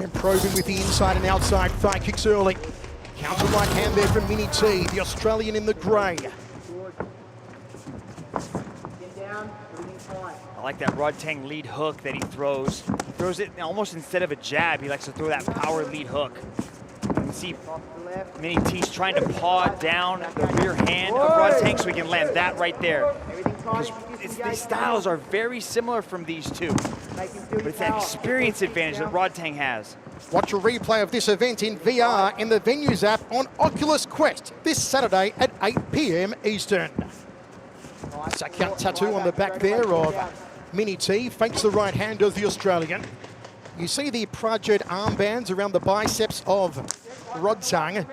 And probing with the inside and outside thigh kicks early. Counter right hand there from Mini T, the Australian in the grey. I like that Rodtang lead hook that he throws. He throws it almost instead of a jab. He likes to throw that power lead hook. You can see Mini T's trying to paw down the rear hand of Rodtang so he can land that right there. Because these styles are very similar from these two. But it's that experience advantage that Rodtang has. Watch a replay of this event in VR in the Venues app on Oculus Quest this Saturday at 8 p.m. Eastern. Sakyat tattoo on the back there of Mini T, fakes the right hand of the Australian. You see the project armbands around the biceps of Rodtang.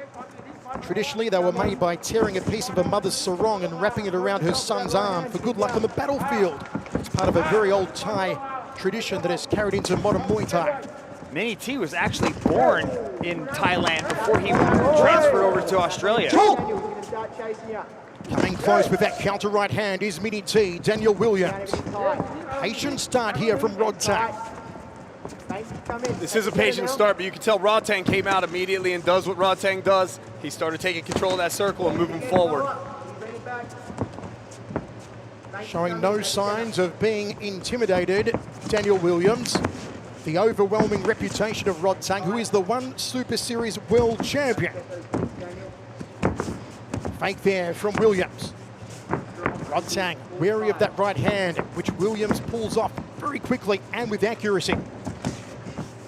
Traditionally, they were made by tearing a piece of a mother's sarong and wrapping it around her son's arm for good luck on the battlefield. It's part of a very old Thai tradition that has carried into modern Muay Thai. Mini T was actually born in Thailand before he transferred over to Australia. Coming close with that counter right hand is Mini T, Daniel Williams. Patient start here from Rodtang. This is a patient start, but you can tell Rodtang came out immediately and does what Rodtang does. He started taking control of that circle and moving forward. Showing no signs of being intimidated, Daniel Williams. The overwhelming reputation of Rodtang, who is the One Super Series World Champion. Fake there from Williams. Rodtang wary of that right hand, which Williams pulls off very quickly and with accuracy.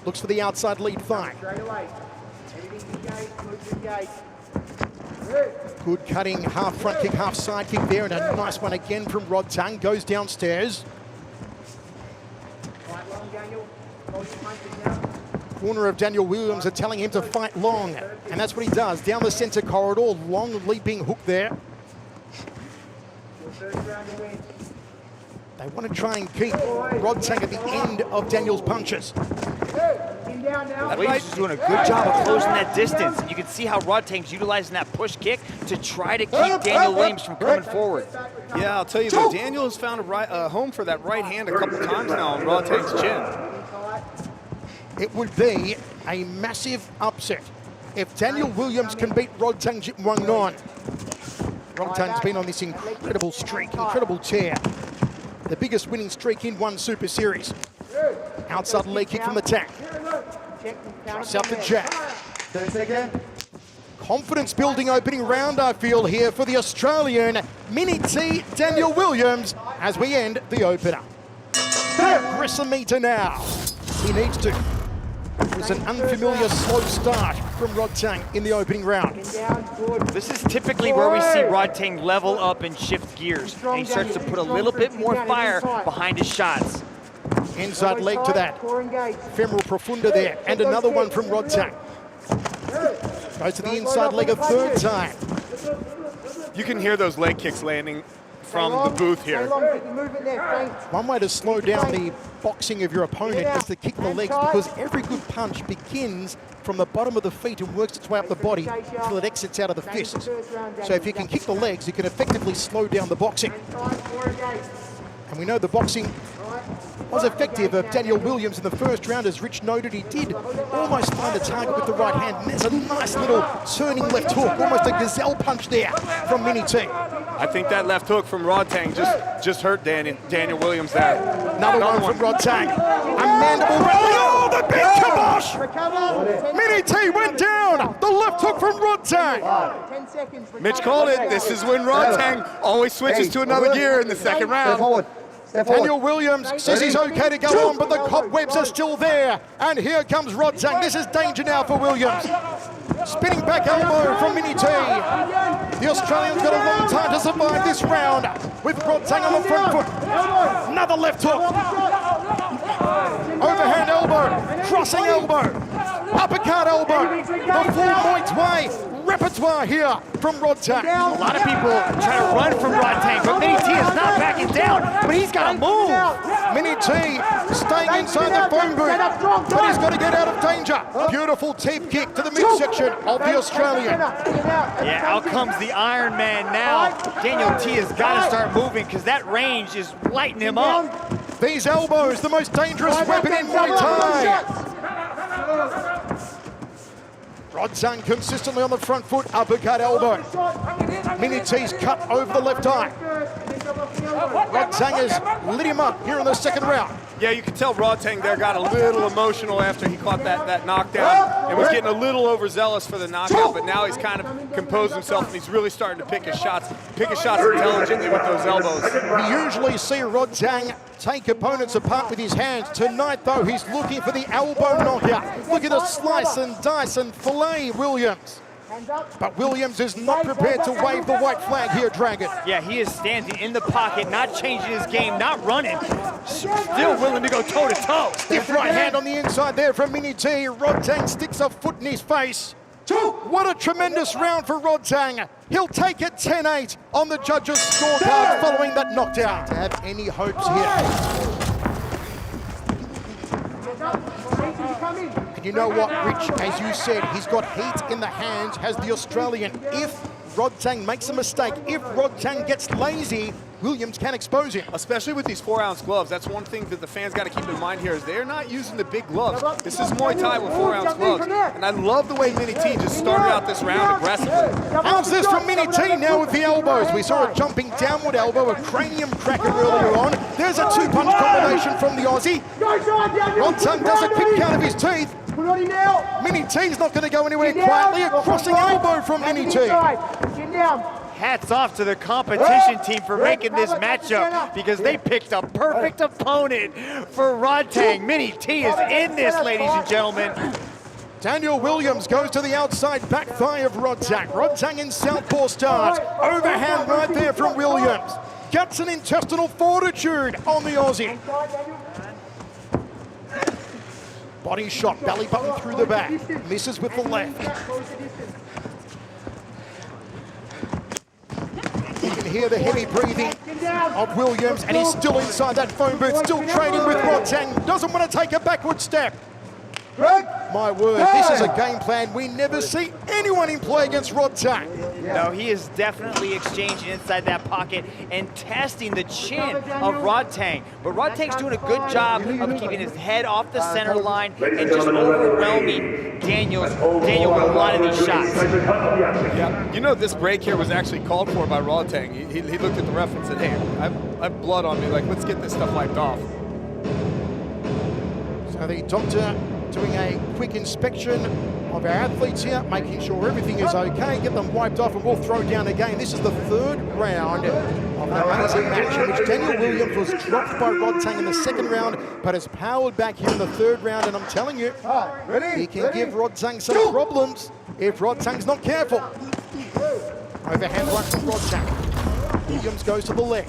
Looks for the outside lead thigh. Good cutting, half front kick, half side kick there, and a nice one again from Rodtang. Goes downstairs. Corner of Daniel Williams are telling him to fight long, and that's what he does. Down the center corridor, long leaping hook there. They want to try and keep Rodtang at the end of Daniel's punches. Williams is doing a good job of closing that distance. You can see how Rodtang's utilizing that push kick to try to keep Daniel Williams from coming forward. Yeah, I'll tell you though, Daniel has found a home for that right hand a couple times now on Rodtang's chin. It would be a massive upset if Daniel Williams can beat Rodtang Jitwangnon. Rodtang's been on this incredible streak, incredible tear. The biggest winning streak in One Super Series. Outside leg kick from the tank. Cross out the jab. Confidence building opening round, I feel, here for the Australian Mini T, Daniel Williams, as we end the opener. Aggressive meter now. He needs to. It was an unfamiliar slow start from Rodtang in the opening round. This is typically where we see Rodtang level up and shift gears, and he starts to put a little bit more fire behind his shots. Inside leg to that. Femoral profunda there, and another one from Rodtang. Goes to the inside leg a third time. You can hear those leg kicks landing from the booth here. One way to slow down the boxing of your opponent is to kick the legs, because every good punch begins from the bottom of the feet and works its way up the body until it exits out of the fists. So if you can kick the legs, you can effectively slow down the boxing. And we know the boxing was effective of Daniel Williams in the first round. As Rich noted, he did almost find the target with the right hand. And there's a nice little turning left hook, almost a gazelle punch there from Mini T. I think that left hook from Rodtang just hurt Daniel Williams there. Another one from Rodtang. A mandible rally. Oh, the big kibosh! Mini T went down. The left hook from Rodtang. Mitch called it. This is when Rodtang always switches to another gear in the second round. Daniel Williams says he's okay to go on, but the cobwebs are still there. And here comes Rodtang. This is danger now for Williams. Spinning back elbow from Mini T. The Australian's got a long time to survive this round with Rodtang on the front foot. Another left hook. Overhand elbow, crossing elbow, uppercut elbow. The full Muay Thai repertoire here from Rodtang. A lot of people try to run from Rodtang, but Mini T is not backing down, but he's got to move. Mini T staying inside the phone booth, but he's got to get out of danger. Beautiful teep kick to the midsection of the Australian. Yeah, out comes the Iron Man now. Daniel T has got to start moving because that range is lighting him up. These elbows, the most dangerous weapon in Muay Thai. Rodtang consistently on the front foot, uppercut elbow. Mini T's cut over the left eye. Rodtang has lit him up here in the second round. Yeah, you can tell Rodtang there got a little emotional after he caught that knockdown and was getting a little overzealous for the knockout, but now he's kind of composed himself and he's really starting to pick his shots intelligently with those elbows. We usually see Rodtang take opponents apart with his hands. Tonight, though, he's looking for the elbow knockout. Look at the slice and dice and fillet Williams. But Williams is not prepared to wave the white flag here, Dragon. Yeah, he is standing in the pocket, not changing his game, not running. Still willing to go toe-to-toe. Stiff right hand on the inside there from Mini T. Rodtang sticks a foot in his face. What a tremendous round for Rodtang. He'll take it 10-8 on the judges' scorecard following that knockdown. To have any hopes here. And you know what, Rich, as you said, he's got heat in the hands, has the Australian. If Rodtang makes a mistake, if Rodtang gets lazy, Williams can expose him. Especially with these 4-ounce gloves. That's one thing that the fans got to keep in mind here is they're not using the big gloves. This is Muay Thai with 4-ounce gloves. And I love the way Mini T just started out this round aggressively. How's this from Mini T now with the elbows? We saw a jumping downward elbow, a cranium cracker earlier on. There's a two-punch combination from the Aussie. Rodtang does a quick count of his teeth. Mini T's not going to go anywhere quietly. A crossing elbow from Mini T. Hats off to the competition team for making this matchup because they picked a perfect opponent for Rodtang. Mini T is in this, ladies and gentlemen. Daniel Williams goes to the outside back thigh of Rodtang. Rodtang in southpaw start. Overhand right there from Williams. Guts and intestinal fortitude on the Aussie. Body shot, belly button through the back. Misses with the left. You can hear the heavy breathing of Williams, and he's still inside that phone booth, still trading with Rodtang. Doesn't want to take a backward step. My word, this is a game plan we never see anyone in play against Rodtang. No, he is definitely exchanging inside that pocket and testing the chin of Rodtang. But Rodtang's doing a good job of keeping his head off the center line and just overwhelming Daniel with a lot of these shots. Yeah, you know this break here was actually called for by Rodtang. He looked at the ref and said, hey, I have blood on me, like let's get this stuff wiped off. So the doctor doing a quick inspection of our athletes here, making sure everything is okay, get them wiped off, and we'll throw down again. This is the third round of an amazing match in which Daniel Williams was dropped by Rodtang in the second round, but has powered back here in the third round, and I'm telling you, he can give Rodtang some problems if Rodtang's not careful. Overhand right from Rodtang. Williams goes to the leg.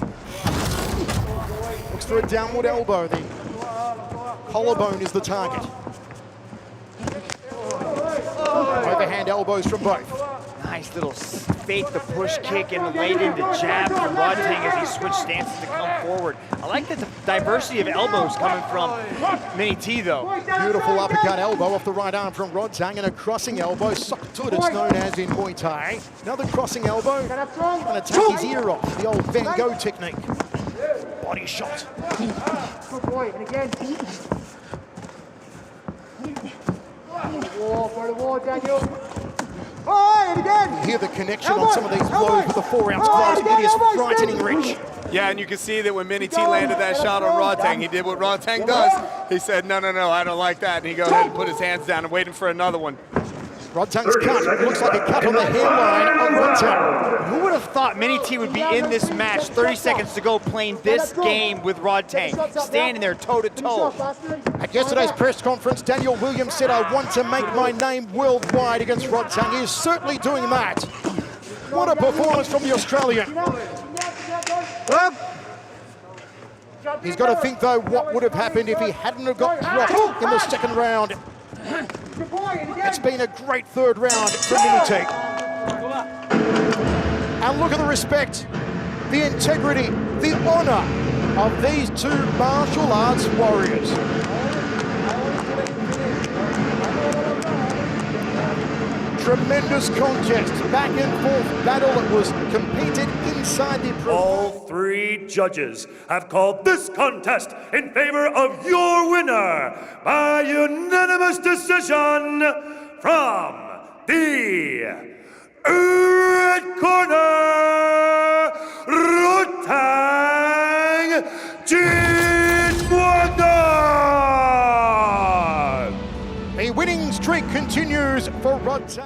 Looks for a downward elbow. The collarbone is the target. Overhand elbows from both. Nice little fake the push kick and laid into jab from Rodtang as he switched stances to come forward. I like the diversity of elbows coming from Mini T though. Beautiful uppercut elbow off the right arm from Rodtang, and a crossing elbow, socket, it's known as in Muay Thai. Another crossing elbow, and take his ear off, the old Van Gogh technique. Body shot. Good boy, and again. Wall for the wall, Daniel. Oh, and again. You hear the connection on some of these blows with the 4-ounce gloves. It is frightening, Rich. Yeah, and you can see that when Mini T landed that shot on Rodtang, he did what Rodtang does. He said, no, I don't like that. And he go ahead and put his hands down and waiting for another one. Rodtang's cut. It looks like a cut on the hairline of Rodtang. Who would have thought Mini T would be in this match 30 seconds to go playing this game with Rodtang, standing there toe-to-toe. At yesterday's press conference, Daniel Williams said, I want to make my name worldwide against Rodtang. He is certainly doing that. What a performance from the Australian. He's got to think, though, what would have happened if he hadn't have got dropped in the second round. It's been a great third round for Mini T. And look at the respect, the integrity, the honor of these two martial arts warriors. Tremendous contest, back and forth battle that was competed inside the... All three judges have called this contest in favor of your winner by unanimous decision from the red corner, Rodtang Jinwanda! The winning streak continues for Rodtang.